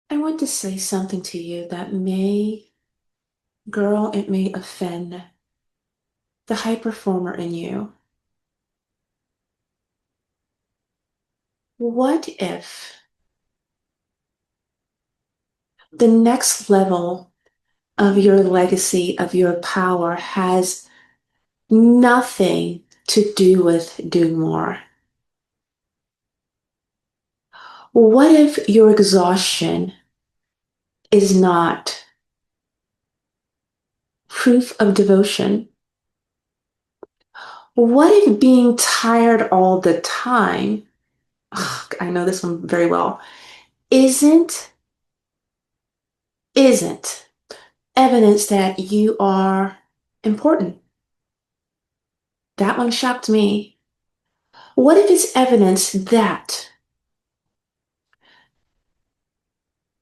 I want to say something to you that girl, it may offend the high performer in you. What if the next level of your legacy, of your power, has nothing to do with doing more? What if your exhaustion is not proof of devotion? What if being tired all the time, ugh, I know this one very well, isn't isn't evidence that you are important? That one shocked me. What if it's evidence that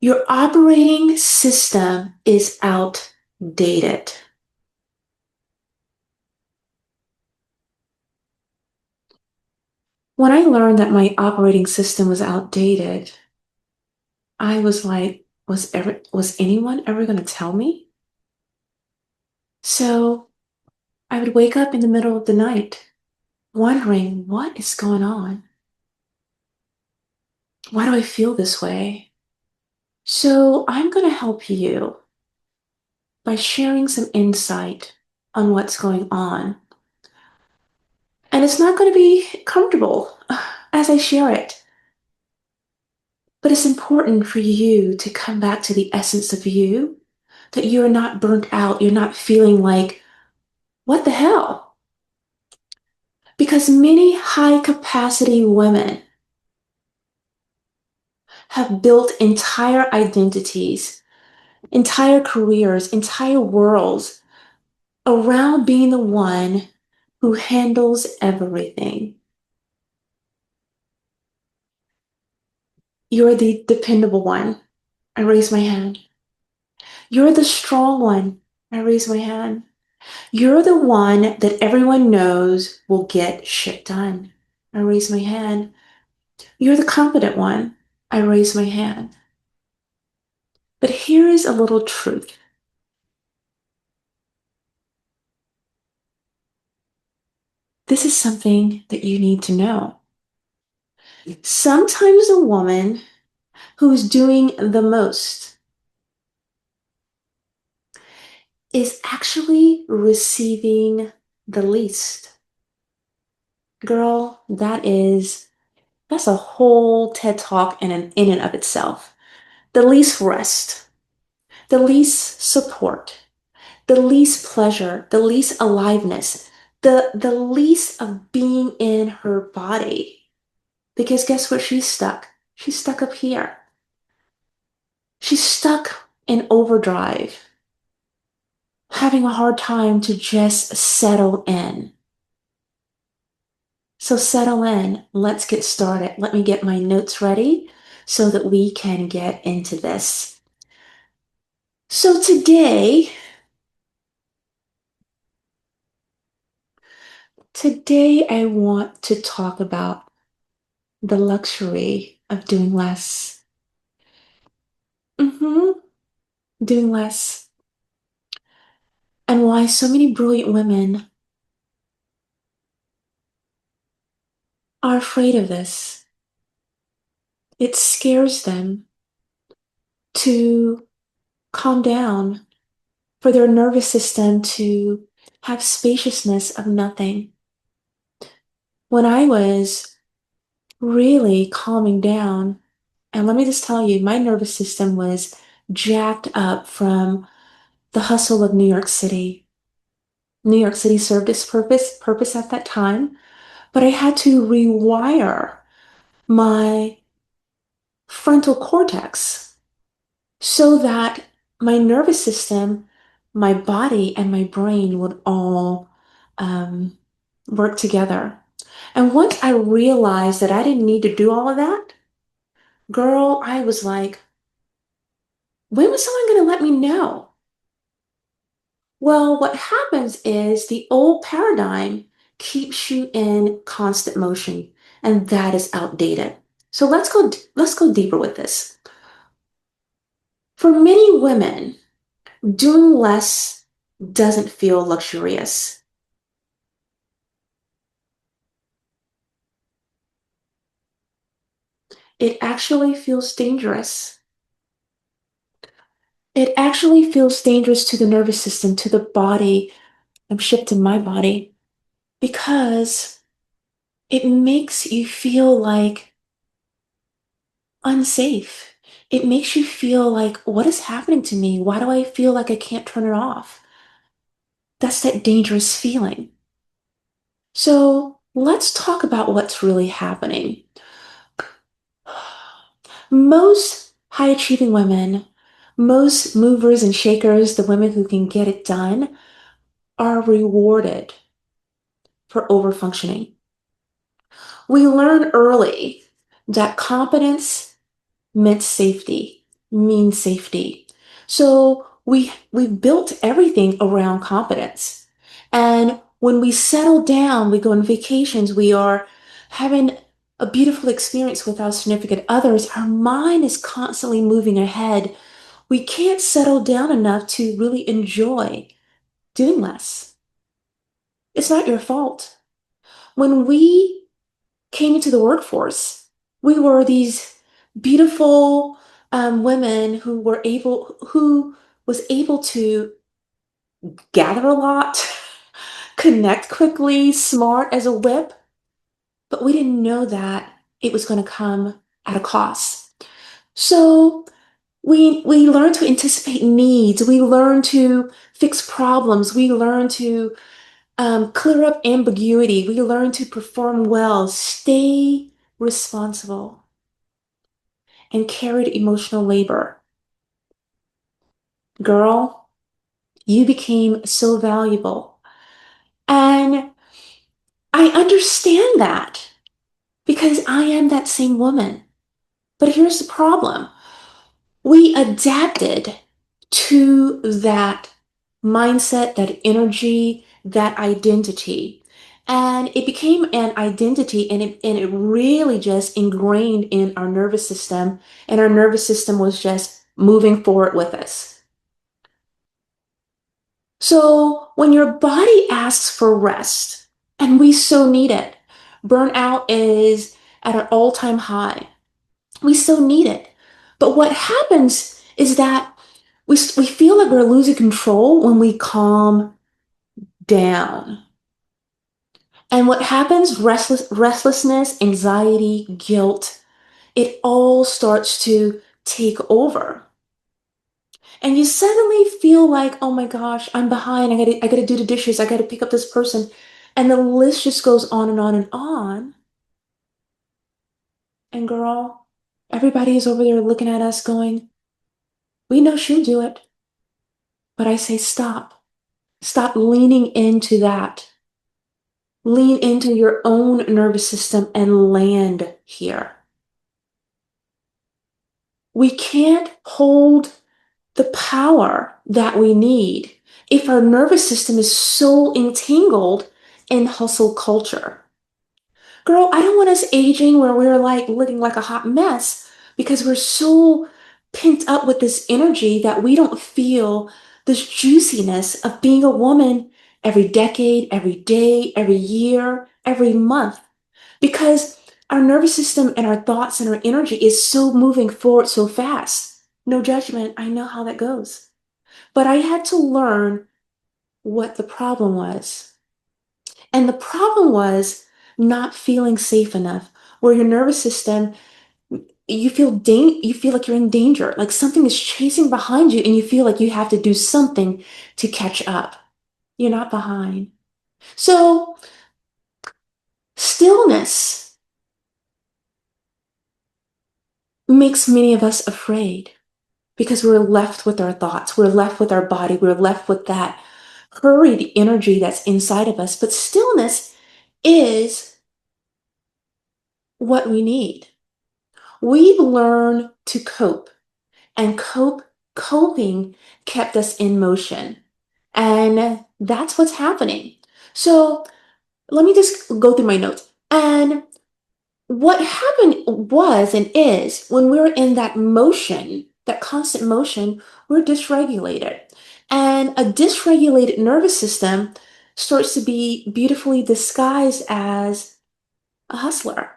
your operating system is outdated? When I learned that my operating system was outdated, I was like, was anyone ever going to tell me? So I would wake up in the middle of the night wondering what is going on? Why do I feel this way? So I'm going to help you by sharing some insight on what's going on. And it's not going to be comfortable as I share it, but it's important for you to come back to the essence of you, that you're not burnt out, you're not feeling like, what the hell? Because many high capacity women have built entire identities, entire careers, entire worlds around being the one who handles everything. You're the dependable one. I raise my hand. You're the strong one. I raise my hand. You're the one that everyone knows will get shit done. I raise my hand. You're the confident one. I raise my hand. But here is a little truth. This is something that you need to know. Sometimes a woman who is doing the most is actually receiving the least. Girl, that's a whole TED talk in and of itself. The least rest, the least support, the least pleasure, the least aliveness, the least of being in her body. Because guess where she's stuck? She's stuck up here. She's stuck in overdrive, having a hard time to just settle in. So settle in. Let's get started. Let me get my notes ready so that we can get into this. So today I want to talk about the luxury of doing less. hmm Doing less. And why so many brilliant women are afraid of this. It scares them to calm down, for their nervous system to have spaciousness of nothing. When I was really calming down, and let me just tell you, my nervous system was jacked up from the hustle of New York City. New York City served its purpose at that time, but I had to rewire my frontal cortex so that my nervous system, my body, and my brain would all um, work together. And once I realized that I didn't need to do all of that, girl, I was like, when was someone going to let me know? Well, what happens is the old paradigm keeps you in constant motion, and that is outdated. So let's go deeper with this. For many women, doing less doesn't feel luxurious. It actually feels dangerous. It actually feels dangerous to the nervous system, to the body. I'm shifting my body because it makes you feel like unsafe. It makes you feel like, what is happening to me? Why do I feel like I can't turn it off? That's that dangerous feeling. So let's talk about what's really happening. Most high achieving women, most movers and shakers, the women who can get it done, are rewarded for overfunctioning. We learn early that competence meant safety, means safety. So we built everything around competence. And when we settle down, we go on vacations, we are having a beautiful experience with our significant others, our mind is constantly moving ahead. We can't settle down enough to really enjoy doing less. It's not your fault. When we came into the workforce, we were these beautiful women who was able to gather a lot, connect quickly, smart as a whip, but we didn't know that it was going to come at a cost. So we learn to anticipate needs. We learn to fix problems. We learn to clear up ambiguity. We learn to perform well, stay responsible, and carried emotional labor. Girl, you became so valuable. And I understand that because I am that same woman. But here's the problem. We adapted to that mindset, that energy, that identity. And it became an identity and it really just ingrained in our nervous system. And our nervous system was just moving forward with us. So when your body asks for rest, and we so need it, burnout is at an all-time high. We so need it. But what happens is that we feel like we're losing control when we calm down. And what happens, restlessness, anxiety, guilt, it all starts to take over. And you suddenly feel like, oh my gosh, I'm behind. I gotta do the dishes. I gotta pick up this person. And the list just goes on and on and on. And girl, everybody is over there looking at us going, we know she'll do it. But I say, stop. Stop leaning into that. Lean into your own nervous system and land here. We can't hold the power that we need if our nervous system is so entangled in hustle culture. Girl, I don't want us aging where we're like looking like a hot mess because we're so pent up with this energy that we don't feel this juiciness of being a woman every decade, every day, every year, every month. Because our nervous system and our thoughts and our energy is so moving forward so fast. No judgment. I know how that goes. But I had to learn what the problem was. And the problem was not feeling safe enough, where your nervous system, you feel like you're in danger, like something is chasing behind you and you feel like you have to do something to catch up. You're not behind. So, stillness makes many of us afraid because we're left with our thoughts, we're left with our body, we're left with that hurried energy that's inside of us. But stillness is what we need. We've learned to cope, and coping kept us in motion. And that's what's happening. So let me just go through my notes. And what happened was and is when we're in that motion, that constant motion, we're dysregulated. And a dysregulated nervous system starts to be beautifully disguised as a hustler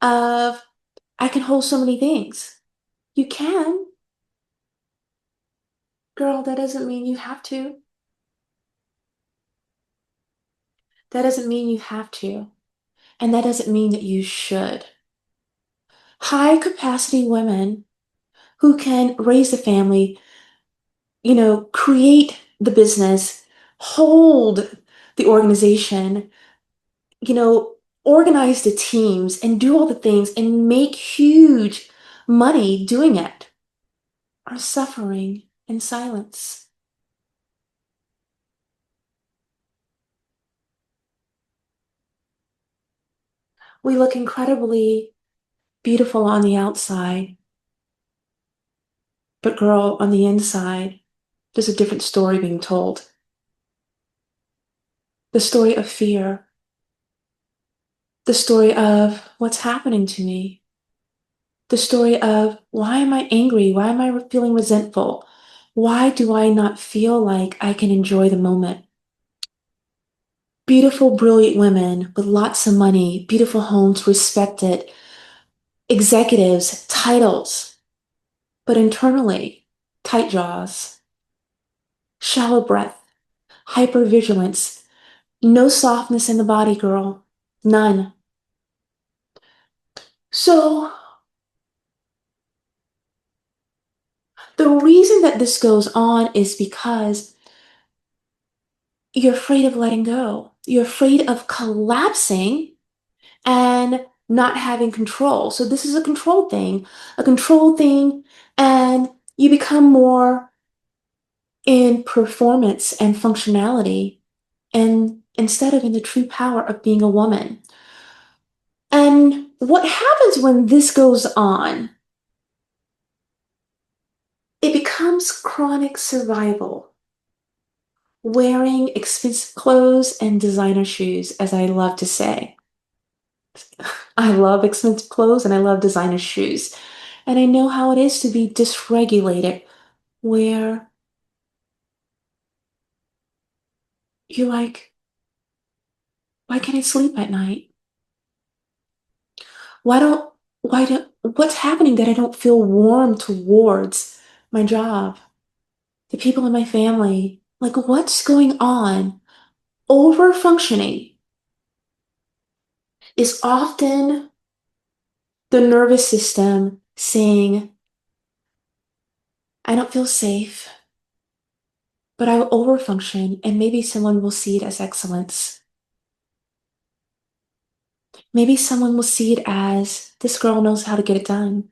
of I can hold so many things. You can, girl, that doesn't mean you have to. That doesn't mean you have to. And that doesn't mean that you should. High capacity women who can raise a family, create the business, hold the organization, you know, organize the teams and do all the things and make huge money doing it are suffering in silence. We look incredibly beautiful on the outside, but girl, on the inside, there's a different story being told. The story of fear, the story of what's happening to me, the story of why am I angry? Why am I feeling resentful? Why do I not feel like I can enjoy the moment? Beautiful, brilliant women with lots of money, beautiful homes, respected, executives, titles, but internally, tight jaws, shallow breath, hypervigilance, no softness in the body, girl. None. So, the reason that this goes on is because you're afraid of letting go. You're afraid of collapsing and not having control. So, this is a control thing, and you become more in performance and functionality and instead of in the true power of being a woman. And what happens when this goes on? It becomes chronic survival, wearing expensive clothes and designer shoes, as I love to say. I love expensive clothes and I love designer shoes. And I know how it is to be dysregulated, where you're like, why can't I sleep at night? Why don't, what's happening that I don't feel warm towards my job, the people in my family? Like, what's going on? Over functioning is often the nervous system saying, I don't feel safe, but I will overfunction, and maybe someone will see it as excellence. Maybe someone will see it as this girl knows how to get it done.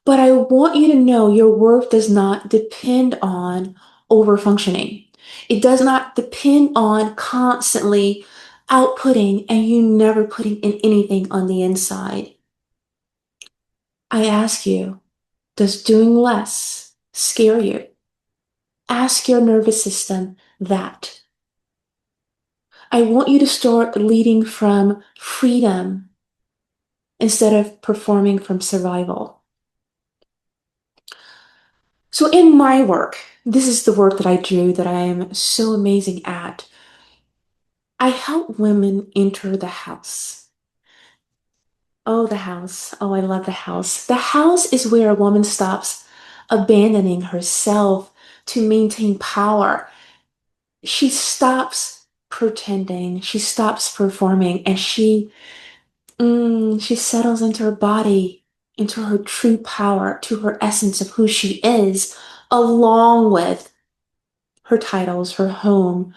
But I want you to know your worth does not depend on overfunctioning. It does not depend on constantly outputting and you never putting in anything on the inside. I ask you, does doing less scare you? Ask your nervous system that. I want you to start leading from freedom instead of performing from survival. So, in my work, this is the work that I do that I am so amazing at. I help women enter the house. Oh, the house. Oh, I love the house. The house is where a woman stops abandoning herself to maintain power. She stops pretending, she stops performing, and she settles into her body, into her true power, to her essence of who she is, along with her titles, her home,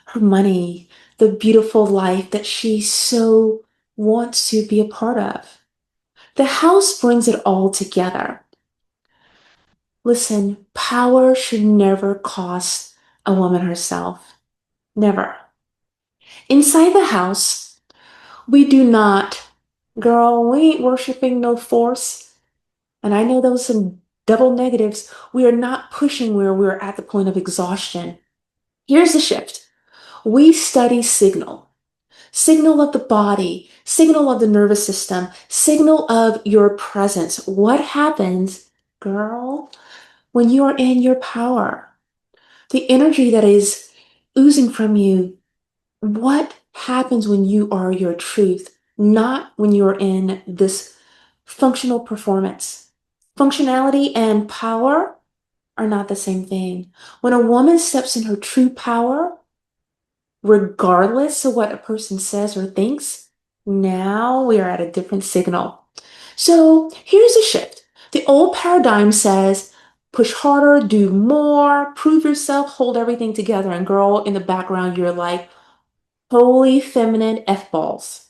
her money, the beautiful life that she so wants to be a part of. The house brings it all together. Listen, power should never cost a woman herself. Never. Inside the house, we do not, girl, we ain't worshiping no force. And I know those some double negatives. We are not pushing where we're at the point of exhaustion. Here's the shift. We study signal. signal of the body, signal of the nervous system, signal of your presence. What happens, girl, when you are in your power? The energy that is oozing from you. What happens when you are your truth, not when you're in this functional performance? Functionality and power are not the same thing. When a woman steps in her true power, regardless of what a person says or thinks, now we are at a different signal. So here's a shift. The old paradigm says, push harder, do more, prove yourself, hold everything together. And girl, in the background, you're like, holy feminine F balls.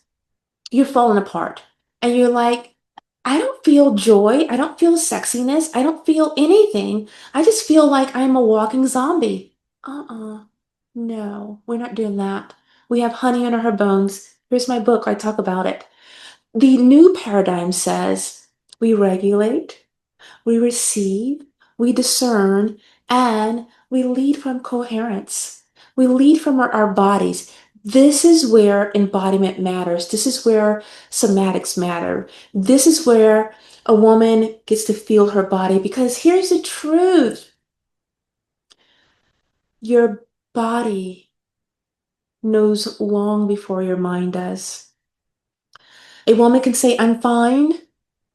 You're falling apart. And you're like, I don't feel joy. I don't feel sexiness. I don't feel anything. I just feel like I'm a walking zombie. No, we're not doing that. We have honey under her bones. Here's my book. I talk about it. The new paradigm says we regulate, we receive, we discern, and we lead from coherence. We lead from our bodies. This is where embodiment matters. This is where somatics matter. This is where a woman gets to feel her body because here's the truth. Your body knows long before your mind does. A woman can say, I'm fine,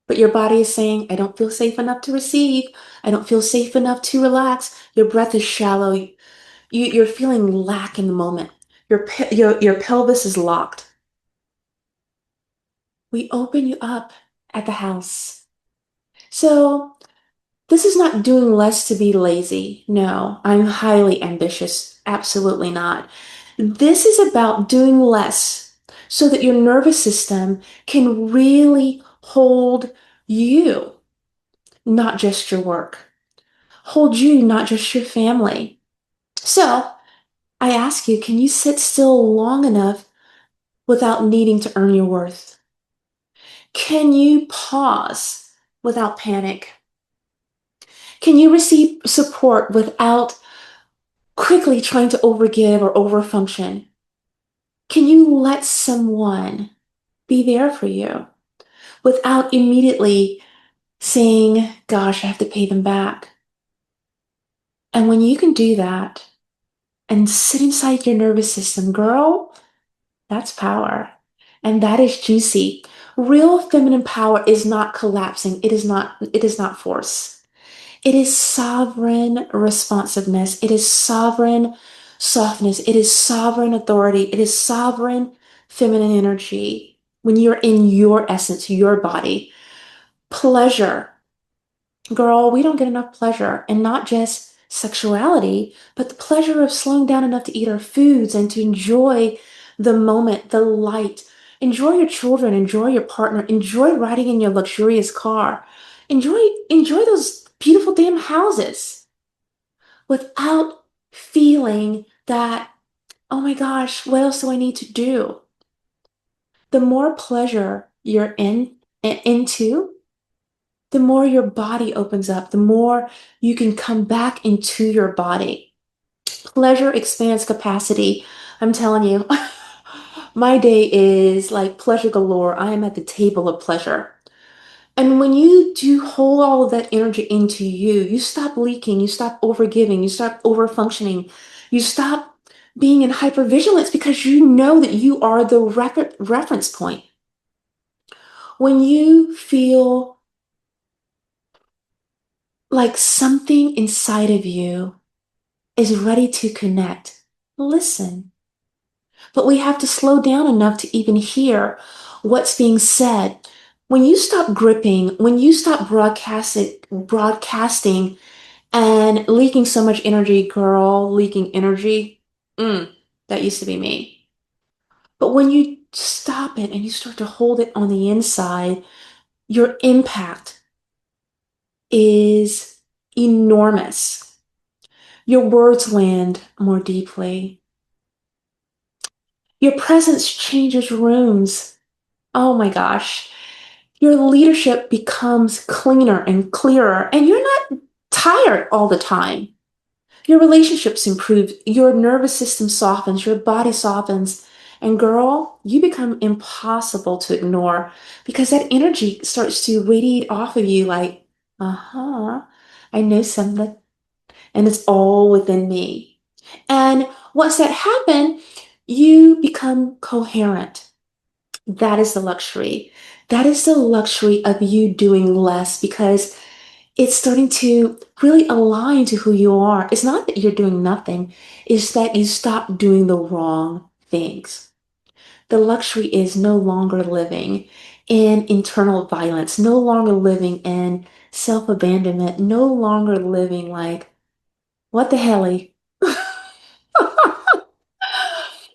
but your body is saying, I don't feel safe enough to receive. I don't feel safe enough to relax. Your breath is shallow. You're feeling lack in the moment. Your pelvis is locked. We open you up at the house. So this is not doing less to be lazy. No, I'm highly ambitious. Absolutely not. This is about doing less so that your nervous system can really hold you, not just your work. Hold you, not just your family. So I ask you, can you sit still long enough without needing to earn your worth? Can you pause without panic? Can you receive support without quickly trying to overgive or overfunction? Can you let someone be there for you without immediately saying, gosh, I have to pay them back? And when you can do that and sit inside your nervous system, girl, that's power. And that is juicy. Real feminine power is not collapsing. It is not force. It is sovereign responsiveness. It is sovereign softness. It is sovereign authority. It is sovereign feminine energy when you're in your essence, your body. Pleasure. Girl, we don't get enough pleasure, and not just sexuality, but the pleasure of slowing down enough to eat our foods and to enjoy the moment, the light. Enjoy your children, enjoy your partner, enjoy riding in your luxurious car. Enjoy those beautiful damn houses without feeling that, oh my gosh, what else do I need to do? The more pleasure you're into, the more your body opens up, the more you can come back into your body. Pleasure expands capacity. I'm telling you, my day is like pleasure galore. I am at the table of pleasure. And when you do hold all of that energy into you, you stop leaking, you stop overgiving, you stop overfunctioning, you stop being in hypervigilance because you know that you are the reference point. When you feel like something inside of you is ready to connect, listen. But we have to slow down enough to even hear what's being said. When you stop gripping, when you stop broadcasting and leaking so much energy, girl, leaking energy, that used to be me. But when you stop it and you start to hold it on the inside, your impact is enormous. Your words land more deeply. Your presence changes rooms. Oh my gosh. Your leadership becomes cleaner and clearer, and you're not tired all the time. Your relationships improve, your nervous system softens, your body softens, And girl, you become impossible to ignore because that energy starts to radiate off of you like, uh-huh, I know something, and it's all within me. And once that happens, you become coherent. That is the luxury. That is the luxury of you doing less because it's starting to really align to who you are. It's not that you're doing nothing, it's that you stop doing the wrong things. The luxury is no longer living in internal violence, no longer living in self abandonment, no longer living like, what the hell?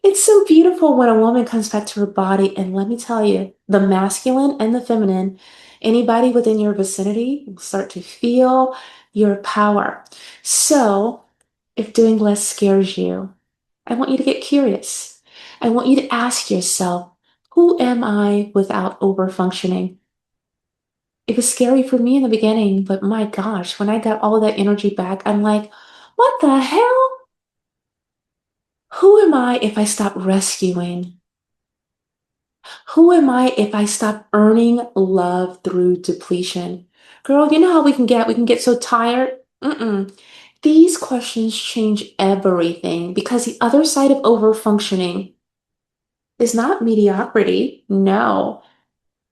It's so beautiful when a woman comes back to her body. And let me tell you, the masculine and the feminine, anybody within your vicinity will start to feel your power. So, if doing less scares you, I want you to get curious. I want you to ask yourself, who am I without overfunctioning? It was scary for me in the beginning, but my gosh, when I got all that energy back, I'm like, what the hell? Who am I if I stop rescuing? Who am I if I stop earning love through depletion? Girl, you know how we can get? We can get so tired. Mm-mm. These questions change everything because the other side of overfunctioning is not mediocrity. No,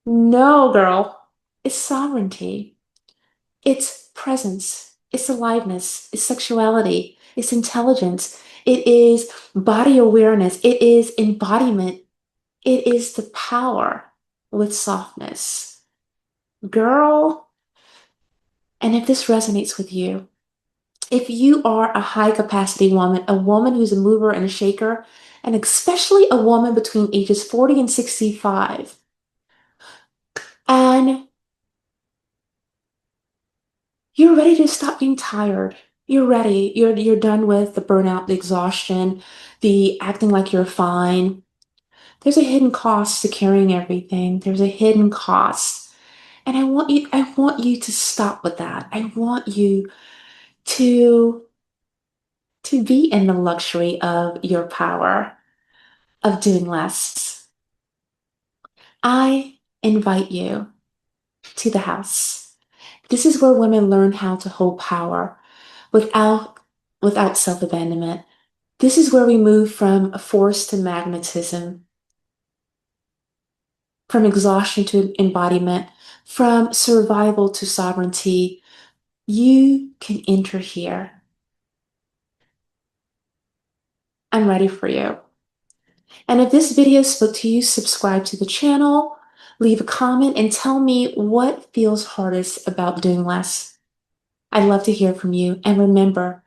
no, girl. It's sovereignty. It's presence. It's aliveness. It's sexuality. It's intelligence. It is body awareness. It is embodiment. It is the power with softness. Girl, and if this resonates with you, if you are a high capacity woman, a woman who's a mover and a shaker, and especially a woman between ages 40 and 65, and you're ready to stop being tired. You're ready. You're done with the burnout, the exhaustion, the acting like you're fine. There's a hidden cost to carrying everything. There's a hidden cost. And I want you to stop with that. I want you to be in the luxury of your power of doing less. I invite you to the house. This is where women learn how to hold power without self-abandonment. This is where we move from force to magnetism, from exhaustion to embodiment, from survival to sovereignty. You can enter here. I'm ready for you. And if this video spoke to you, subscribe to the channel, leave a comment, and tell me what feels hardest about doing less. I'd love to hear from you. And remember,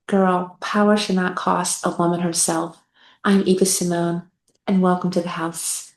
girl, power should not cost a woman herself. I'm Eva Simone, and welcome to the house.